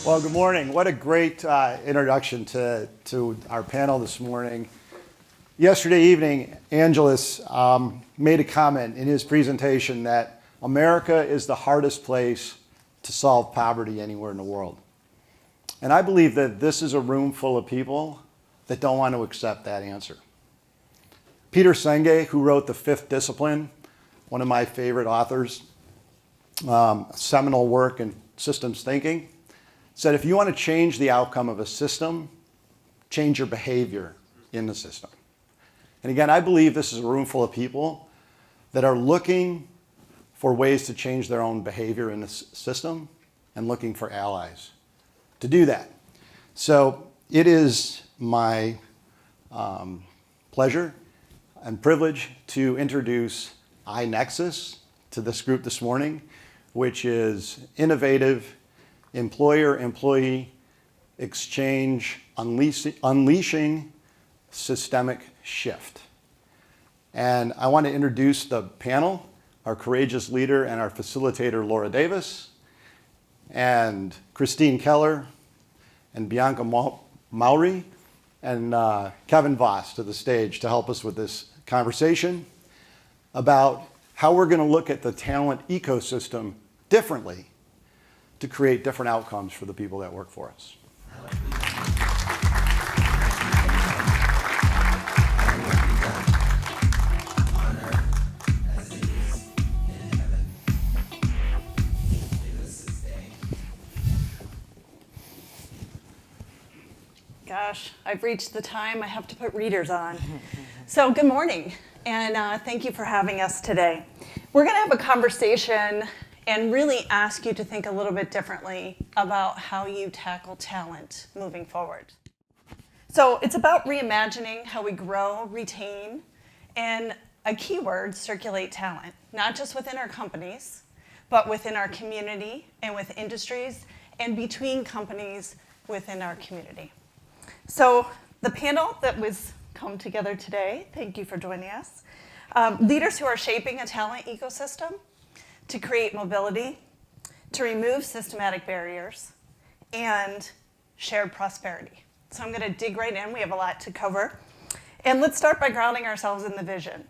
Well, good morning. What a great introduction to our panel this morning. Yesterday evening, Angelus made a comment in his presentation that America is the hardest place to solve poverty anywhere in the world. And I believe that this is a room full of people that don't want to accept that answer. Peter Senge, who wrote The Fifth Discipline, one of my favorite authors, seminal work in systems thinking, said if you want to change the outcome of a system, change your behavior in the system. And again, I believe this is a room full of people that are looking for ways to change their own behavior in the system and looking for allies to do that. So it is my pleasure and privilege to introduce iNexus to this group this morning, which is innovative employer-employee exchange unleashing systemic shift. And I want to introduce the panel, our courageous leader and our facilitator, Laura Davis, and Christine Keller, and Bianca Maury, and Kevin Voss to the stage to help us with this conversation about how we're going to look at the talent ecosystem differently to create different outcomes for the people that work for us. Gosh, I've reached the time I have to put readers on. So good morning, and thank you for having us today. We're going to have a conversation and really ask you to think a little bit differently about how you tackle talent moving forward. So it's about reimagining how we grow, retain, and a keyword, circulate talent, not just within our companies, but within our community and with industries and between companies within our community. So the panel that was come together today, thank you for joining us, leaders who are shaping a talent ecosystem to create mobility, to remove systematic barriers, and shared prosperity. So I'm going to dig right in. We have a lot to cover. And let's start by grounding ourselves in the vision.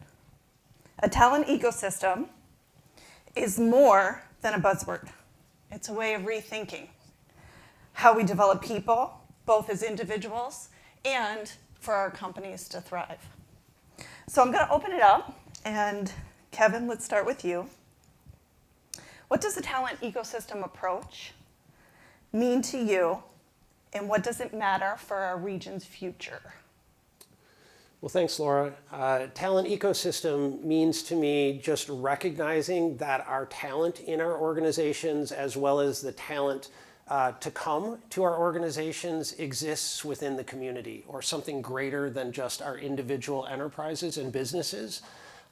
A talent ecosystem is more than a buzzword. It's a way of rethinking how we develop people, both as individuals and for our companies to thrive. So I'm going to open it up. And Kevin, let's start with you. What does the talent ecosystem approach mean to you, and what does it matter for our region's future? Well, thanks, Laura. Talent ecosystem means to me just recognizing that our talent in our organizations, as well as the talent to come to our organizations, exists within the community, or something greater than just our individual enterprises and businesses.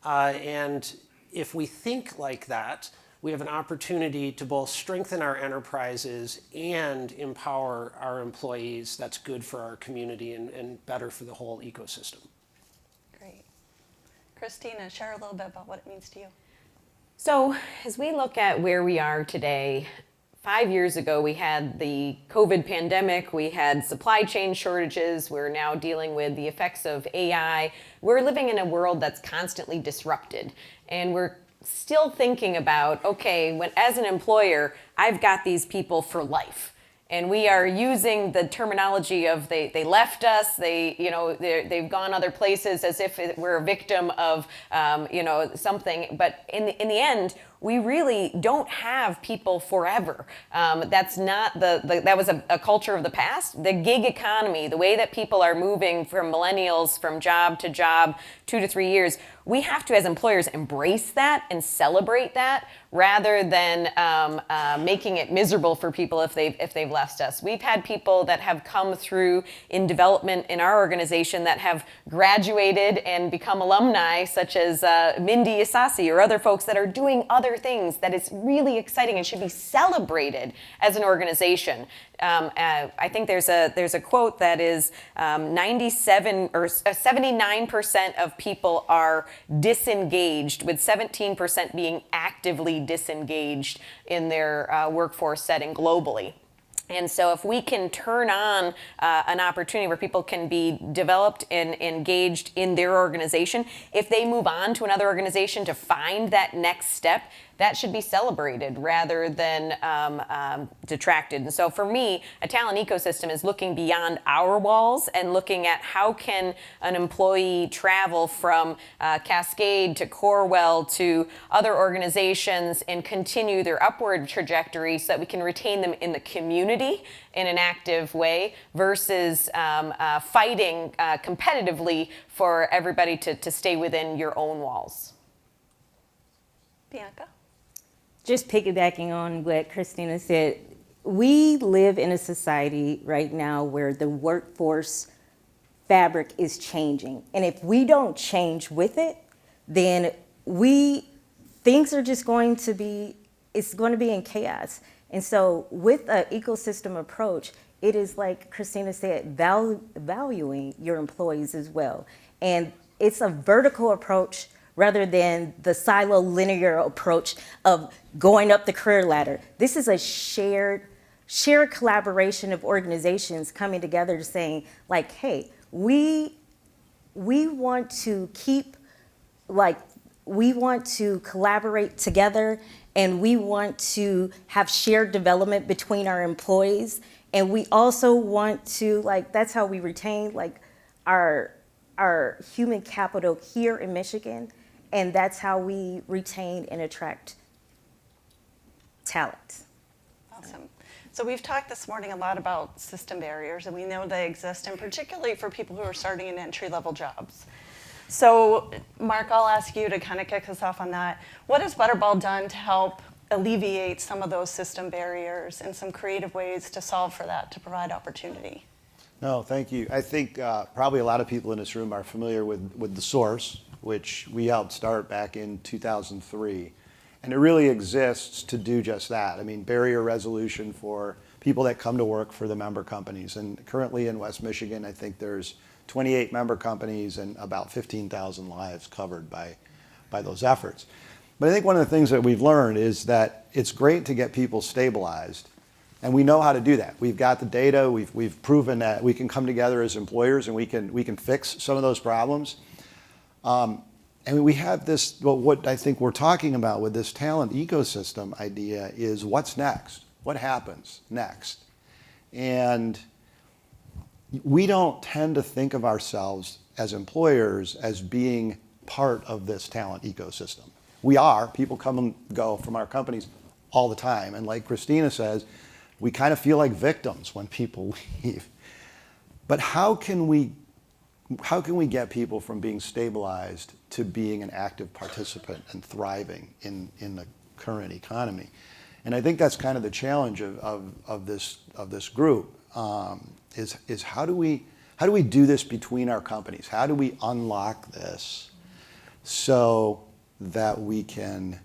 And if we think like that, we have an opportunity to both strengthen our enterprises and empower our employees. That's good for our community and better for the whole ecosystem. Great. Christina, share a little bit about what it means to you. So as we look at where we are today, 5 years ago, we had the COVID pandemic, we had supply chain shortages, we're now dealing with the effects of AI. We're living in a world that's constantly disrupted, and we're still thinking about, okay, when as an employer, I've got these people for life. And we are using the terminology of they left us, they've gone other places as if we're a victim of something. But in the end, we really don't have people forever. That's not that was a culture of the past. The gig economy, the way that people are moving from millennials from job to job, 2 to 3 years, we have to, as employers, embrace that and celebrate that rather than making it miserable for people if they've left us. We've had people that have come through in development in our organization that have graduated and become alumni, such as Mindy Isasi or other folks that are doing other things that is really exciting and should be celebrated as an organization. I think there's a quote that is 79% of people are disengaged, with 17% being actively disengaged in their workforce setting globally. And so if we can turn on an opportunity where people can be developed and engaged in their organization, if they move on to another organization to find that next step, that should be celebrated rather than detracted. And so for me, a talent ecosystem is looking beyond our walls and looking at how can an employee travel from Cascade to Corewell to other organizations and continue their upward trajectory so that we can retain them in the community in an active way versus fighting competitively for everybody to stay within your own walls. Bianca? Just piggybacking on what Christina said, we live in a society right now where the workforce fabric is changing. And if we don't change with it, then things are just going to be, it's going to be in chaos. And so with an ecosystem approach, it is like Christina said, valuing your employees as well. And it's a vertical approach rather than the silo linear approach of going up the career ladder. This is a shared collaboration of organizations coming together to saying, like, hey, we want to collaborate together, and we want to have shared development between our employees. And we also want to, that's how we retain, our human capital here in Michigan. And that's how we retain and attract talent. Awesome. So we've talked this morning a lot about system barriers, and we know they exist, and particularly for people who are starting in entry-level jobs. So, Mark, I'll ask you to kind of kick us off on that. What has Butterball done to help alleviate some of those system barriers and some creative ways to solve for that, to provide opportunity? No, thank you. I think probably a lot of people in this room are familiar with the Source, which we helped start back in 2003. And it really exists to do just that. I mean, barrier resolution for people that come to work for the member companies. And currently in West Michigan, I think there's 28 member companies and about 15,000 lives covered by those efforts. But I think one of the things that we've learned is that it's great to get people stabilized. And we know how to do that. We've got the data. We've proven that we can come together as employers and we can fix some of those problems. And we have this, what I think we're talking about with this talent ecosystem idea is what's next? What happens next? And we don't tend to think of ourselves as employers as being part of this talent ecosystem. We are. People come and go from our companies all the time. And like Christina says, we kind of feel like victims when people leave. But how can we get people from being stabilized to being an active participant and thriving in the current economy? And I think that's kind of the challenge of this group is how do we do this between our companies? How do we unlock this so that we can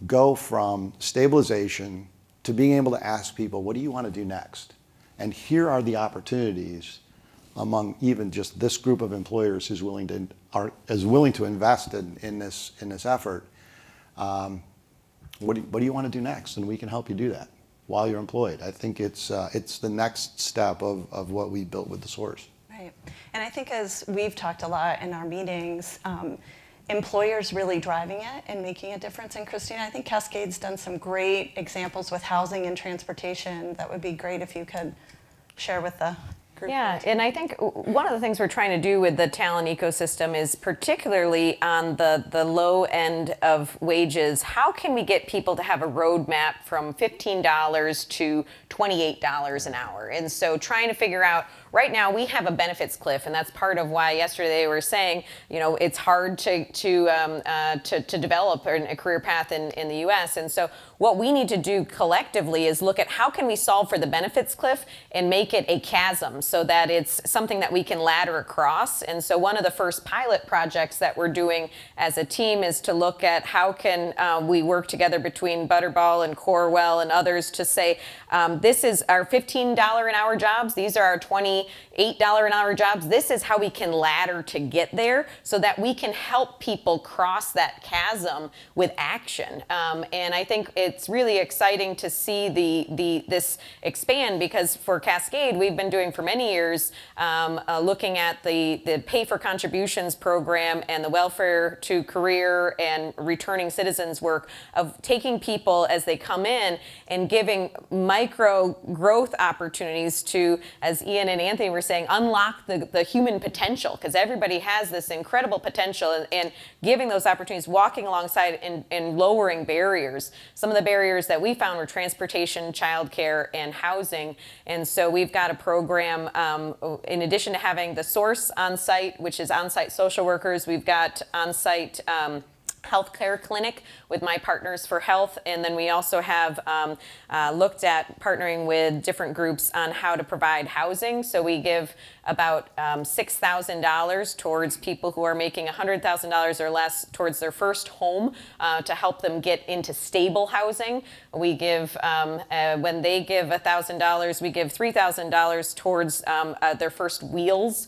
go from stabilization to being able to ask people, what do you want to do next? And here are the opportunities among even just this group of employers who's willing to invest in this effort. What do you want to do next? And we can help you do that while you're employed. I think it's the next step of what we built with the Source. Right. And I think as we've talked a lot in our meetings, employers really driving it and making a difference. And Christina, I think Cascade's done some great examples with housing and transportation. That would be great if you could share with the group. Yeah, and I think one of the things we're trying to do with the talent ecosystem is particularly on the low end of wages, how can we get people to have a roadmap from $15 to $28 an hour? And so trying to figure out, right now we have a benefits cliff, and that's part of why yesterday they were saying, it's hard to develop a career path in the U.S. And so what we need to do collectively is look at how can we solve for the benefits cliff and make it a chasm so that it's something that we can ladder across. And so one of the first pilot projects that we're doing as a team is to look at how can we work together between Butterball and Corewell and others to say, this is our $15 an hour jobs. These are our $28 many $8 an hour jobs. This is how we can ladder to get there so that we can help people cross that chasm with action. And I think it's really exciting to see this expand, because for Cascade, we've been doing for many years looking at the pay for contributions program and the welfare to career and returning citizens work of taking people as they come in and giving micro growth opportunities to, as Ian and Anthony were saying, unlock the human potential, because everybody has this incredible potential, and giving those opportunities, walking alongside and lowering barriers. Some of the barriers that we found were transportation, childcare, and housing. And so we've got a program, in addition to having the source on site, which is on-site social workers, we've got on-site healthcare clinic with My Partners for Health, and then we also have looked at partnering with different groups on how to provide housing. So we give about $6,000 towards people who are making $100,000 or less towards their first home to help them get into stable housing. We give, when they give $1,000, we give $3,000 towards their first wheels.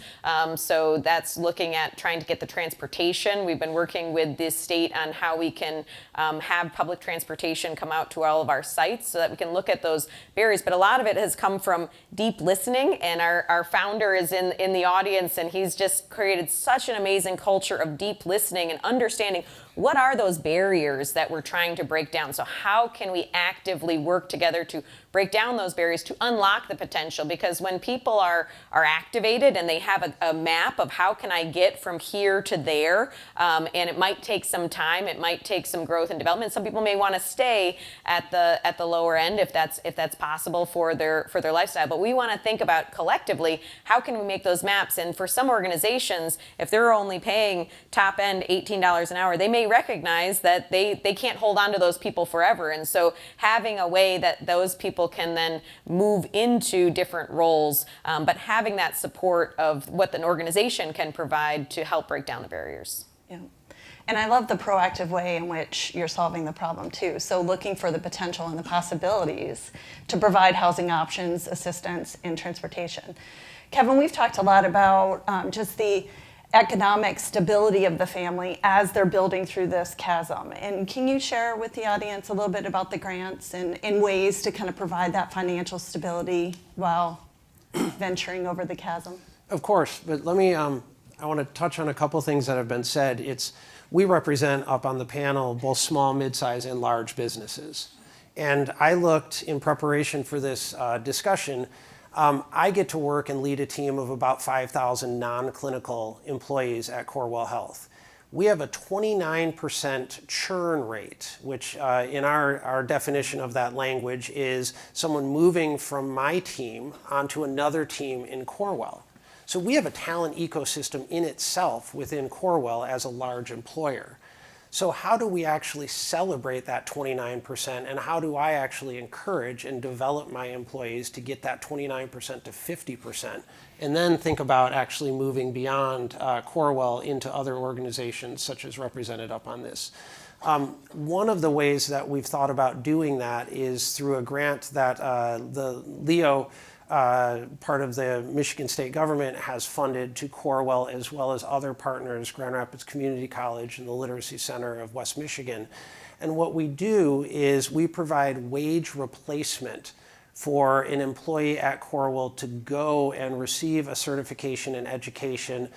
So that's looking at trying to get the transportation. We've been working with this state on how we can have public transportation come out to all of our sites so that we can look at those barriers. But a lot of it has come from deep listening, and our founder is in the audience, and he's just created such an amazing culture of deep listening and understanding what are those barriers that we're trying to break down. So how can we actively work together to break down those barriers to unlock the potential? Because when people are activated and they have a map of how can I get from here to there, and it might take some time, it might take some growth and development. Some people may want to stay at the lower end if that's possible for their lifestyle. But we want to think about collectively, how can we make those maps? And for some organizations, if they're only paying top end $18 an hour, they may recognize that they can't hold on to those people forever. And so having a way that those people can then move into different roles, but having that support of what an organization can provide to help break down the barriers. Yeah. And I love the proactive way in which you're solving the problem too. So looking for the potential and the possibilities to provide housing options, assistance, and transportation. Kevin, we've talked a lot about just the economic stability of the family as they're building through this chasm. And can you share with the audience a little bit about the grants and ways to kind of provide that financial stability while venturing over the chasm? Of course, but let me, I want to touch on a couple things that have been said. We represent up on the panel both small, mid-size, and large businesses. And I looked in preparation for this discussion. I get to work and lead a team of about 5,000 non-clinical employees at Corewell Health. We have a 29% churn rate, which in our definition of that language is someone moving from my team onto another team in Corewell. So we have a talent ecosystem in itself within Corewell as a large employer. So how do we actually celebrate that 29%, and how do I actually encourage and develop my employees to get that 29% to 50%, and then think about actually moving beyond Corewell into other organizations such as represented up on this. One of the ways that we've thought about doing that is through a grant that the LEO part of the Michigan state government has funded to Corewell, as well as other partners, Grand Rapids Community College and the Literacy Center of West Michigan. And what we do is we provide wage replacement for an employee at Corewell to go and receive a certification in education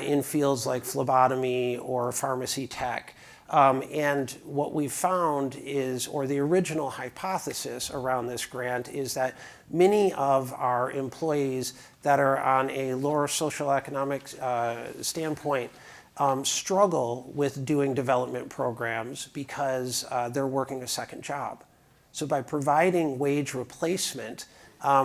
in fields like phlebotomy or pharmacy tech. And what we found is, or the original hypothesis around this grant is that many of our employees that are on a lower socioeconomic standpoint struggle with doing development programs because they're working a second job. So by providing wage replacement,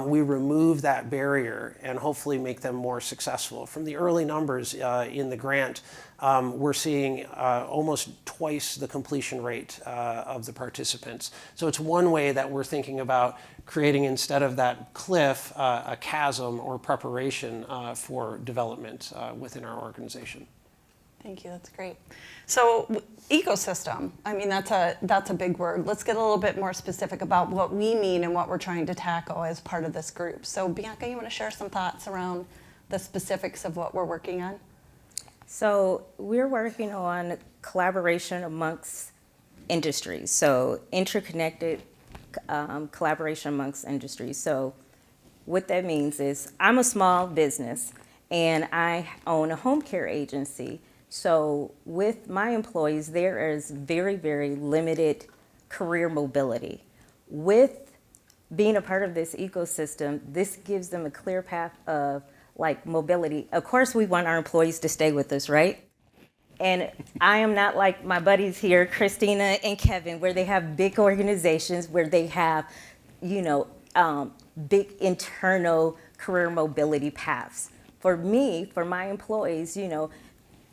we remove that barrier and hopefully make them more successful. From the early numbers in the grant, we're seeing almost twice the completion rate of the participants. So it's one way that we're thinking about creating, instead of that cliff, a chasm or preparation for development within our organization. Thank you, that's great. So ecosystem, I mean, that's a big word. Let's get a little bit more specific about what we mean and what we're trying to tackle as part of this group. So Bianca, you want to share some thoughts around the specifics of what we're working on? So we're working on collaboration amongst industries, so interconnected collaboration amongst industries. So what that means is I'm a small business and I own a home care agency. So with my employees, there is very, very limited career mobility. With being a part of this ecosystem, this gives them a clear path of like mobility. Of course, we want our employees to stay with us, right? And I am not like my buddies here, Christina and Kevin, where they have big organizations, where they have, big internal career mobility paths. For me, for my employees,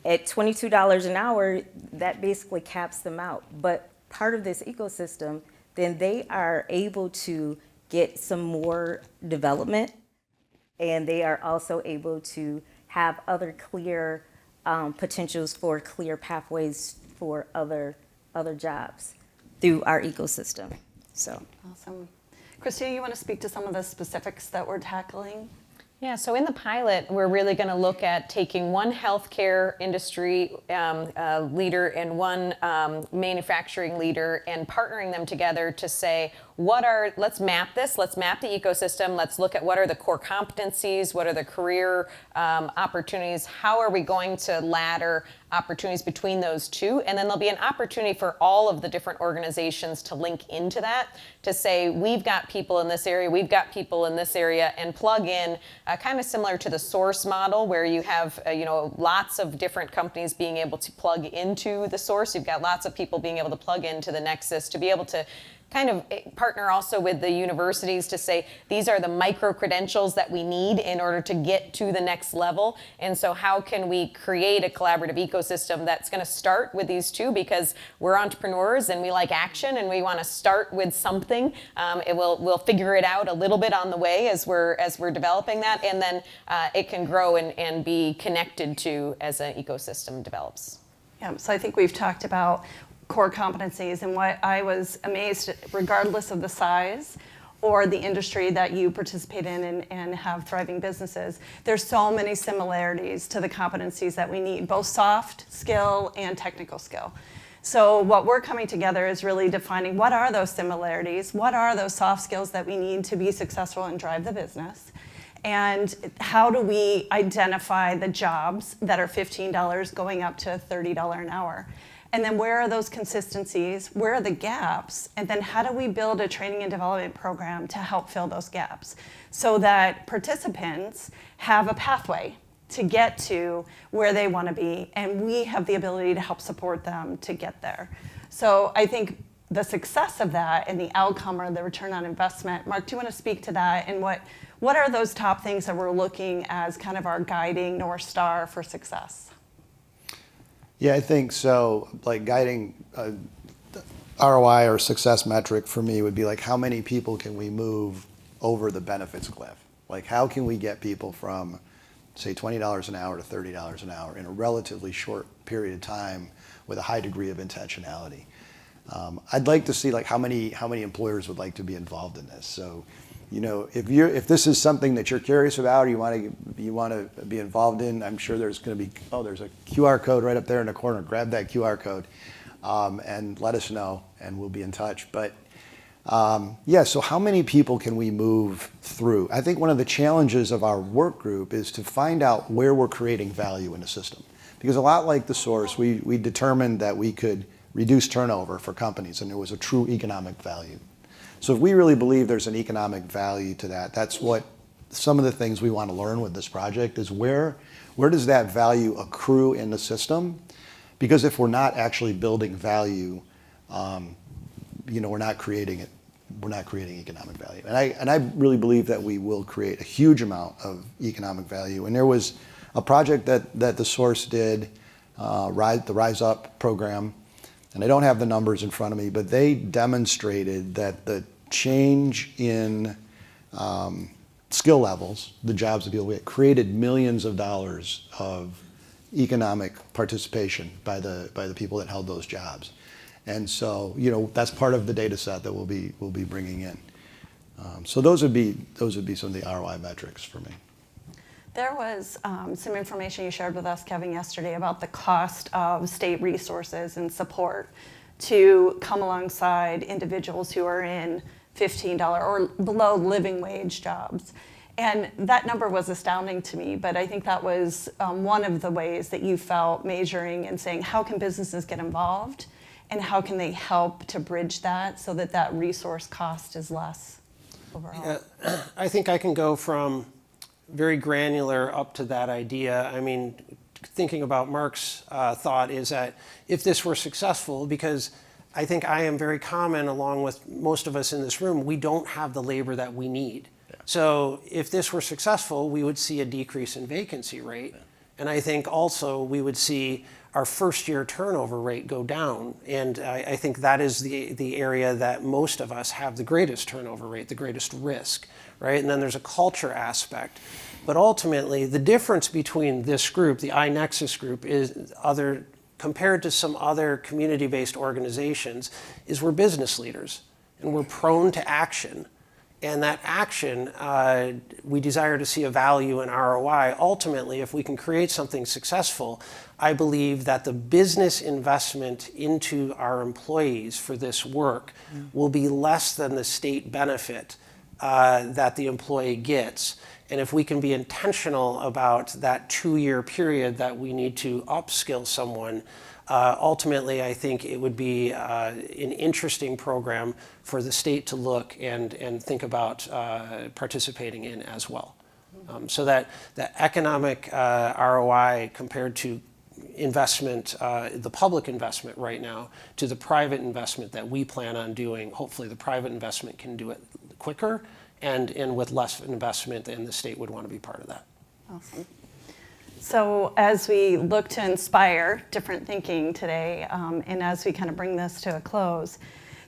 at $22 an hour, that basically caps them out. But part of this ecosystem, then they are able to get some more development, and they are also able to have other clear potentials for clear pathways for other jobs through our ecosystem. So Awesome. Christina, you want to speak to some of the specifics that we're tackling? Yeah, so in the pilot, we're really going to look at taking one healthcare industry leader and one manufacturing leader and partnering them together to say, let's map the ecosystem, let's look at what are the core competencies, what are the career opportunities, how are we going to ladder opportunities between those two, and then there'll be an opportunity for all of the different organizations to link into that, to say, we've got people in this area, we've got people in this area, and plug in, kind of similar to the source model, where you have lots of different companies being able to plug into the source. You've got lots of people being able to plug into the nexus to be able to kind of partner also with the universities to say, these are the micro credentials that we need in order to get to the next level. And so how can we create a collaborative ecosystem that's going to start with these two, because we're entrepreneurs and we like action and we want to start with something. We'll figure it out a little bit on the way as we're developing that, and then it can grow and be connected to as an ecosystem develops. Yeah, so I think we've talked about core competencies, and what I was amazed, regardless of the size or the industry that you participate in and have thriving businesses, there's so many similarities to the competencies that we need, both soft skill and technical skill. So what we're coming together is really defining what are those similarities, what are those soft skills that we need to be successful and drive the business, and how do we identify the jobs that are $15 going up to $30 an hour. And then where are those consistencies? Where are the gaps? And then how do we build a training and development program to help fill those gaps so that participants have a pathway to get to where they want to be, and we have the ability to help support them to get there. So I think the success of that and the outcome or the return on investment, Mark, do you want to speak to that, and what are those top things that we're looking as kind of our guiding North Star for success? Yeah, I think so. Like guiding ROI or success metric for me would be like, how many people can we move over the benefits cliff? Like, how can we get people from, say, $20 an hour to $30 an hour in a relatively short period of time with a high degree of intentionality? I'd like to see like how many employers would like to be involved in this. So, if this is something that you're curious about or you want to be involved in, I'm sure there's going to be, there's a QR code right up there in the corner. Grab that QR code and let us know, and we'll be in touch. But so how many people can we move through? I think one of the challenges of our work group is to find out where we're creating value in the system. Because a lot like the source, we determined that we could reduce turnover for companies, and there was a true economic value. So if we really believe there's an economic value to that, that's what some of the things we want to learn with this project is where does that value accrue in the system? Because if we're not actually building value, we're not creating it. We're not creating economic value. And I really believe that we will create a huge amount of economic value. And there was a project that the Source did, the Rise Up program, and I don't have the numbers in front of me, but they demonstrated that the change in skill levels, the jobs that people get, created millions of dollars of economic participation by the people that held those jobs. And so, that's part of the data set that we'll be bringing in. So those would be some of the ROI metrics for me. There was some information you shared with us, Kevin, yesterday about the cost of state resources and support to come alongside individuals who are in $15 or below living wage jobs. And that number was astounding to me, but I think that was one of the ways that you felt measuring and saying, how can businesses get involved and how can they help to bridge that so that that resource cost is less overall? I think I can go from very granular up to that idea. I mean, thinking about Mark's thought is that if this were successful, because I think I am very common along with most of us in this room, we don't have the labor that we need. Yeah. So if this were successful, we would see a decrease in vacancy rate. Yeah. And I think also we would see our first year turnover rate go down. And I think that is the area that most of us have the greatest turnover rate, the greatest risk, right? And then there's a culture aspect. But ultimately, the difference between this group, the iNexus group, is compared to some other community-based organizations, is we're business leaders and we're prone to action. And that action, we desire to see a value in ROI. Ultimately, if we can create something successful, I believe that the business investment into our employees for this work will be less than the state benefit that the employee gets. And if we can be intentional about that 2-year period that we need to upskill someone, ultimately I think it would be an interesting program for the state to look and think about participating in as well. So that economic ROI compared to investment, the public investment right now, to the private investment that we plan on doing, hopefully the private investment can do it quicker and with less investment, and the state would want to be part of that. Awesome. So as we look to inspire different thinking today, and as we kind of bring this to a close,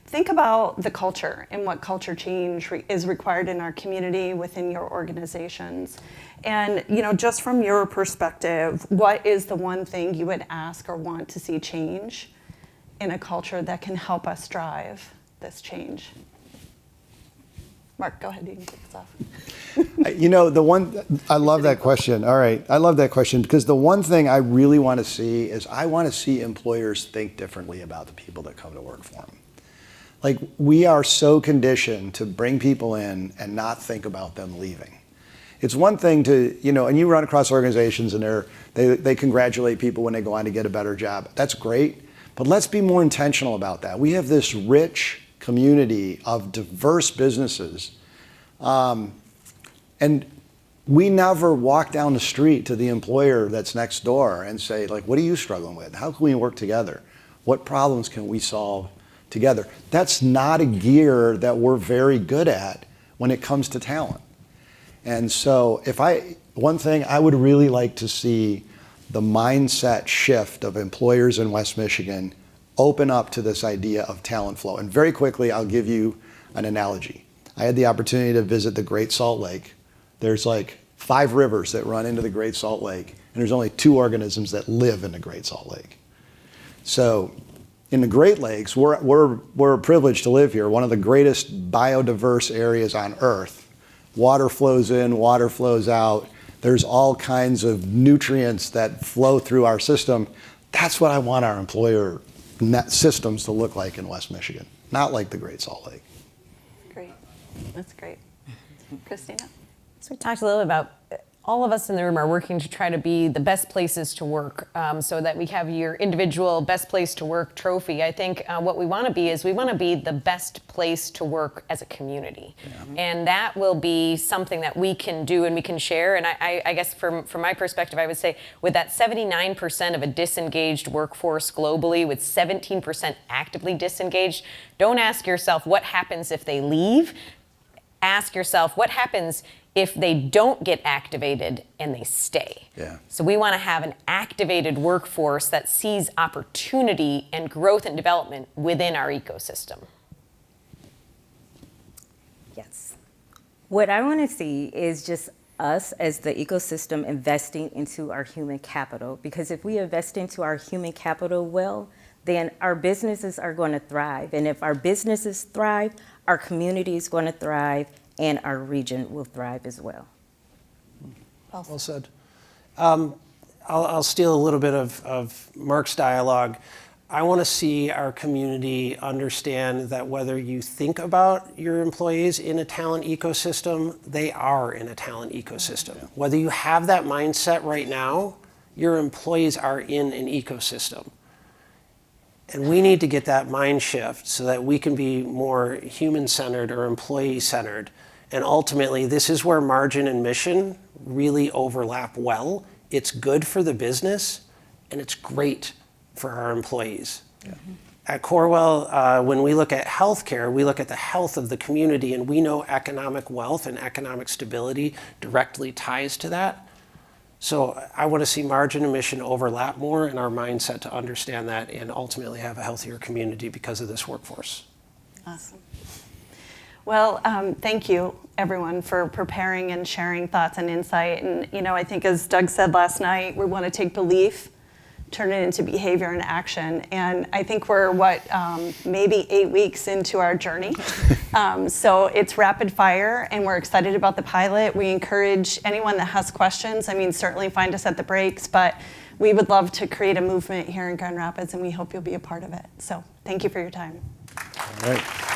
think about the culture and what culture change is required in our community, within your organizations. And, just from your perspective, what is the one thing you would ask or want to see change in a culture that can help us drive this change? Mark, go ahead, you can kick us off. I love that question. All right, I love that question because the one thing I really want to see is I want to see employers think differently about the people that come to work for them. Like, we are so conditioned to bring people in and not think about them leaving. It's one thing to, and you run across organizations and they congratulate people when they go on to get a better job. That's great, but let's be more intentional about that. We have this rich community of diverse businesses. And we never walk down the street to the employer that's next door and say, like, what are you struggling with? How can we work together? What problems can we solve together? That's not a gear that we're very good at when it comes to talent. And so one thing I would really like to see the mindset shift of employers in West Michigan open up to this idea of talent flow. And very quickly, I'll give you an analogy. I had the opportunity to visit the Great Salt Lake. There's like 5 rivers that run into the Great Salt Lake, and there's only 2 organisms that live in the Great Salt Lake. So in the Great Lakes, we're privileged to live here, one of the greatest biodiverse areas on Earth. Water flows in, water flows out. There's all kinds of nutrients that flow through our system. That's what I want our employer net systems to look like in West Michigan, not like the Great Salt Lake. Great. That's great. Christina? So we talked a little bit about all of us in the room are working to try to be the best places to work, so that we have your individual best place to work trophy. I think what we want to be is we want to be the best place to work as a community. Yeah. And that will be something that we can do and we can share. And I guess from my perspective, I would say with that 79% of a disengaged workforce globally, with 17% actively disengaged, don't ask yourself what happens if they leave. Ask yourself what happens if they don't get activated and they stay. Yeah. So we want to have an activated workforce that sees opportunity and growth and development within our ecosystem. Yes. What I want to see is just us as the ecosystem investing into our human capital. Because if we invest into our human capital well, then our businesses are going to thrive. And if our businesses thrive, our community is going to thrive, and our region will thrive as well. Well said. I'll steal a little bit of Mark's dialogue. I want to see our community understand that whether you think about your employees in a talent ecosystem, they are in a talent ecosystem. Yeah. Whether you have that mindset right now, your employees are in an ecosystem. And we need to get that mind shift so that we can be more human-centered or employee-centered. And ultimately, this is where margin and mission really overlap well. It's good for the business, and it's great for our employees. Yeah. At Corewell, when we look at healthcare, we look at the health of the community, and we know economic wealth and economic stability directly ties to that. So I want to see margin and mission overlap more in our mindset to understand that and ultimately have a healthier community because of this workforce. Awesome. Well, thank you, everyone, for preparing and sharing thoughts and insight. And, you know, I think as Doug said last night, we want to take belief, turn it into behavior and action. And I think we're, maybe 8 weeks into our journey. So it's rapid fire, and we're excited about the pilot. We encourage anyone that has questions, certainly find us at the breaks, but we would love to create a movement here in Grand Rapids, and we hope you'll be a part of it. So thank you for your time. All right.